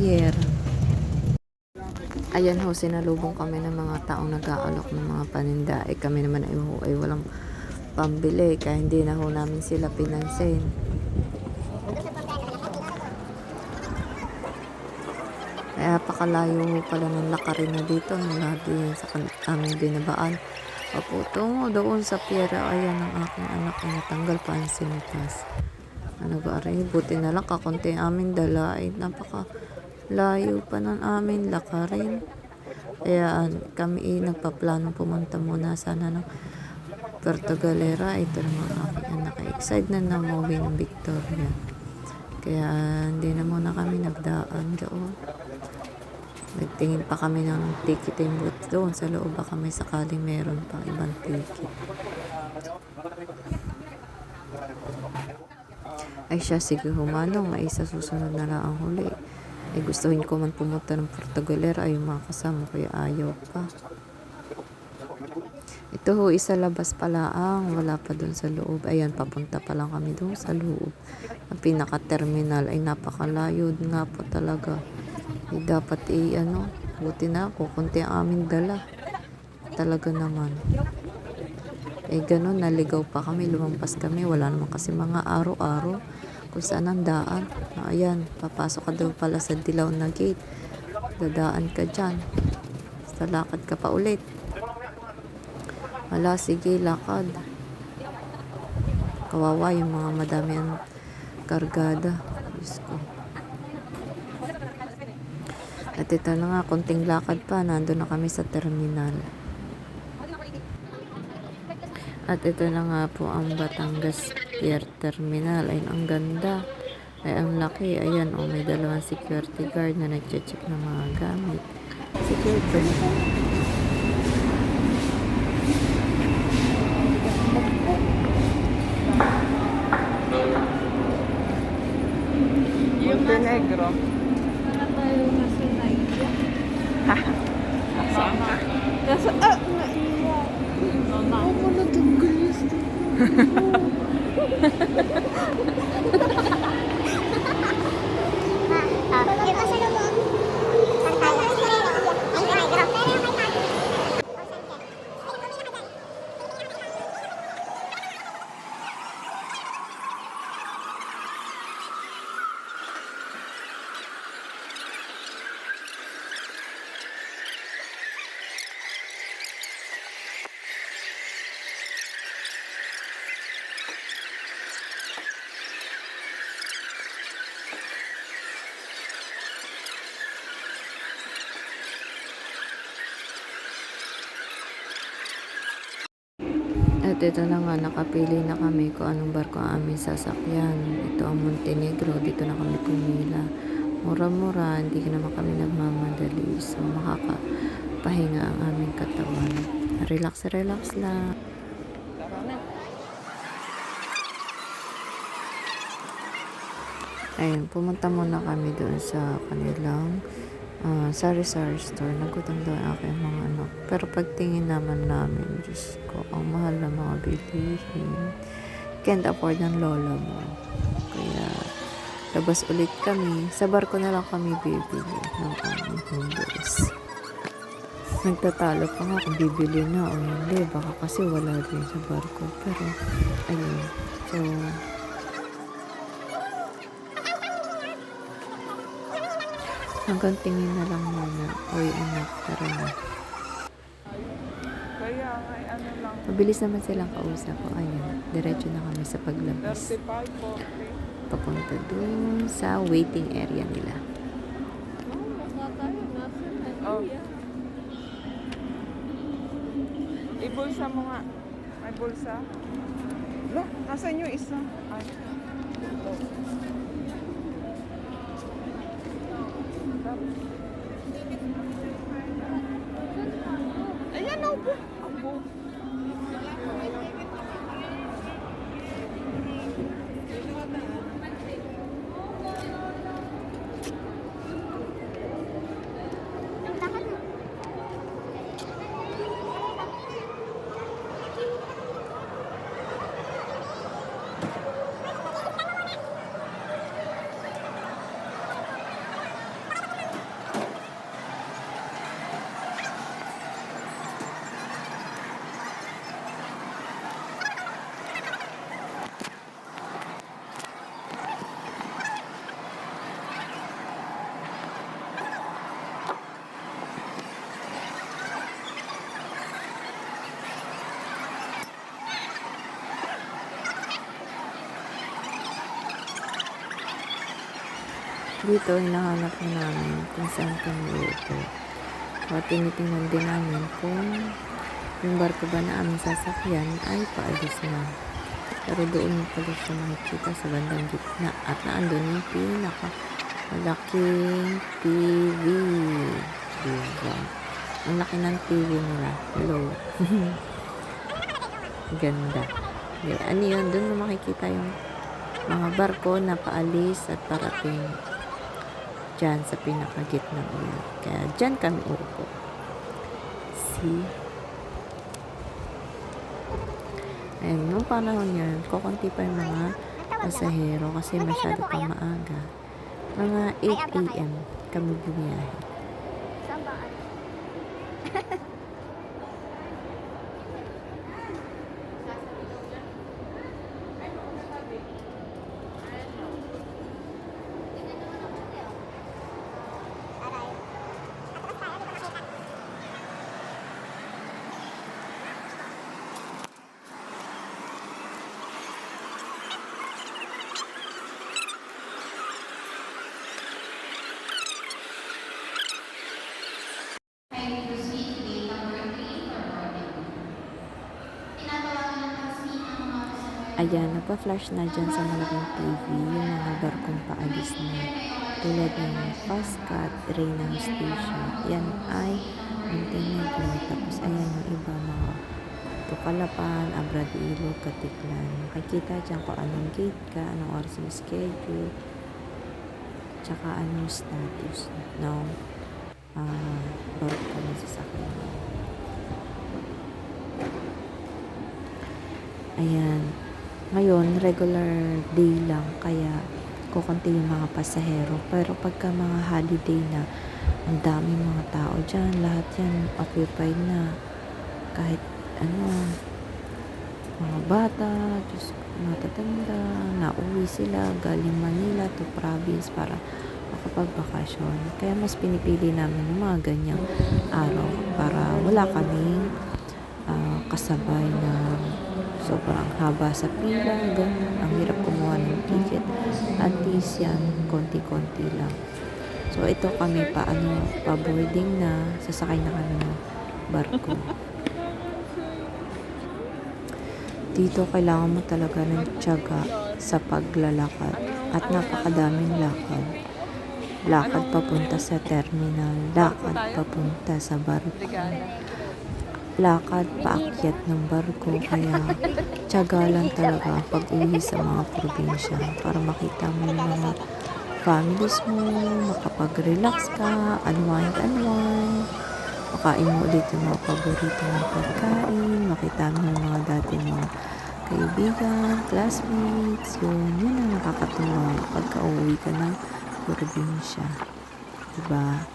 pier. Ayan ho, sinalubong kami ng mga taong nag-aalok ng mga paninda. Kami naman ay walang pambili, kaya hindi na ho namin sila pinansin. Kaya pakalayo ho pala ng lakarin na dito, mula din sa aming binabaan. Opo, tungo doon sa pier. Ayan ang aking anak ay natanggal pa ang sinitas. Nag-aaray, buti na lang kakunti aming dala, ay napaka layo pa ng aming lakarin. Kaya kami nagpaplano pumunta muna sana ng Puerto Galera. Ito naman aking anak ay excited na umuwi ng Victoria. Kaya hindi na muna kami nagdaan doon. Nagtingin pa kami ng ticketing booth doon sa loob, baka may sakaling meron pang ibang ticket. Ay siya, sige humanong, ay sa susunod na lang ang huli. Ay gustuhin ko man pumunta ng Puerto Galera, ay mga kasama ko ayaw pa. Ito ho, isa labas pala wala pa doon sa loob. Ayan, papunta pa lang kami doon sa loob. Ang pinaka-terminal ay napakalayo nga po talaga. Ay dapat buti na ako, kunti ang aming dala. Talaga naman. Ganun, naligaw pa kami, lumampas kami. Wala naman kasi mga araw-araw kung saan ang daan. Ayan, papasok ka daw pala sa dilaw na gate. Dadaan ka dyan. Basta lakad ka pa ulit. Wala, sige, lakad. Kawawa yung mga madami ang kargada. Diyos ko. At ito na nga, konting lakad pa, nandun na kami sa terminal. At ito na nga po ang Batangas Pier Terminal. Ay, ang ganda. Ay, ang laki. Ayan, may dalawang security guard na nagche-check ng mga gamit. Security. Montenegro. Nasa, naiyak. Ako natanggal yung At ito na nga, nakapili na kami kung anong barko ang aming sasakyan. Ito ang Montenegro, dito na kami pumila. Mura-mura, hindi naman kami nagmamadali. So, makakapahinga ang aming katawan. Relax lang. Ayun, pumunta muna kami doon sa kanilang sari-sari store. Nagutom daw ang aking mga anak. Pero pagtingin naman namin, Diyos ko, ang mahal na mga bilihin. Can't afford ng lola mo. Kaya, labas ulit kami. Sa barko na lang kami bibili ng aming noodles. Nagtatalo pa nga kung bibili na o hindi. Baka kasi wala din sa barko. Pero, ayun. So, hanggang tingin na lang muna. Oy, anak, tara na. Kaya ay ano lang. Mabilis naman silang kausap ko. Ayun, diretso na kami sa paglabas. 35, 40. Papunta dun sa waiting area nila. Oh. Ibulsa mo nga. May bulsa. Lo, nasan yung isa? Ay. Ayan, abo. Abo. dito, hinahanap na namin kung saan kami uupo. So, tinitingnan din namin kung yung barko ba na aming sasakyan ay paalis na. Pero doon pala siya makikita sa bandang gitna. At naandun yung malaking TV. Diba? Ang laki ng TV nila. Hello. Ganda. Okay, ano yun? Doon mo makikita yung mga barko na paalis at parating dyan sa pinakagitnang ulit. Kaya dyan kami uupo. See? Ayun, nung panahon yun, kukunti pa yung mga pasahero kasi masyado pa maaga. Mga 8 a.m. kami bumiyahe. Saan ba? Ayan, nagpa-flash na dyan sa malaking TV yung mga barkong paalis na. Tulad ng Pascat, Reina Station. Yan ay Montenegro. Tapos ayan yung iba mga Tukalapan, Abradillo, Katiklan. Makikita dyan kung anong gate ka, anong oras yung schedule, tsaka anong status ng barko na sasakyan. Ayan. Ngayon, regular day lang, kaya kukunti yung mga pasahero. Pero pagka mga holiday na, ang dami mga tao dyan. Lahat yan occupied na. Kahit mga bata, just matatanda, nauwi sila galing Manila to province para makapagbakasyon. Kaya mas pinipili namin yung mga ganyang araw para wala kaming kasabay na sobrang haba sa pila, ganun. Ang hirap kumuha ng ticket. At least yan, konti-konti lang. So, ito kami pa-boarding na, sasakay na kami ng barko. Dito, kailangan mo talaga ng tiyaga sa paglalakad. At napakadaming lakad. Lakad papunta sa terminal. Lakad papunta sa barko. Lakad paakyat ng barko, kaya tiyaga lang talaga pag-uwi sa mga probinsya para makita mo yung mga families mo, makapag-relax ka, unwind, makain mo ulit yung mga paborito ng pagkain, makita mo yung mga dati mga kaibigan, classmates, yun ang nakakatuwa pagka uwi ka ng probinsya, diba?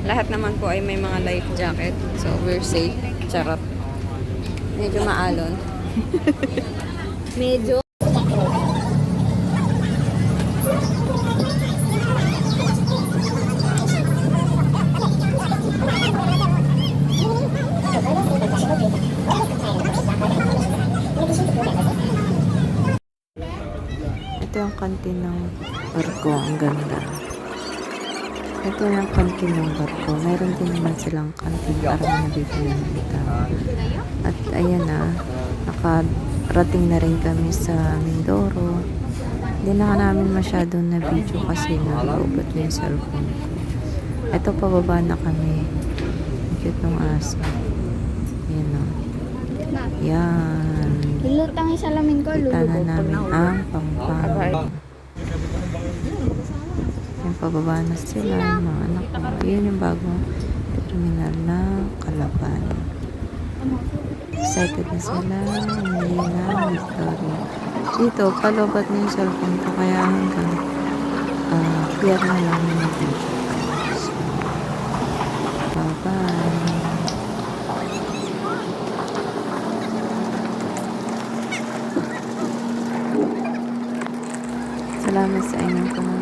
Lahat naman po ay may mga life jacket. So, we're safe. Charot. Medyo maalon. Medyo. Ito yung kantin ng barko. Ang ganda. Ito yung kantin ng barko. Meron din naman silang kantin para nabibili nito. At ayan na, nakarating na rin kami sa Mindoro. Hindi na namin masyadong na video kasi nag-uubot yung cellphone ko. Ito, pababa na kami. Ang cute ng aso. Ayan o. Yan. Lulutang yung salamin ko, Kita na lulubog pag namin nahulog. ang Pampanga. Yung pababa na sila, yung mga anak ko. Ayun yung bagong terminal na Calapan. Excited na sila. Hindi na Victoria. Dito, palobat na yung cellphone ko. Kaya hanggang clear na lang yung video. So, bye-bye. Salamat sa inyong panonood.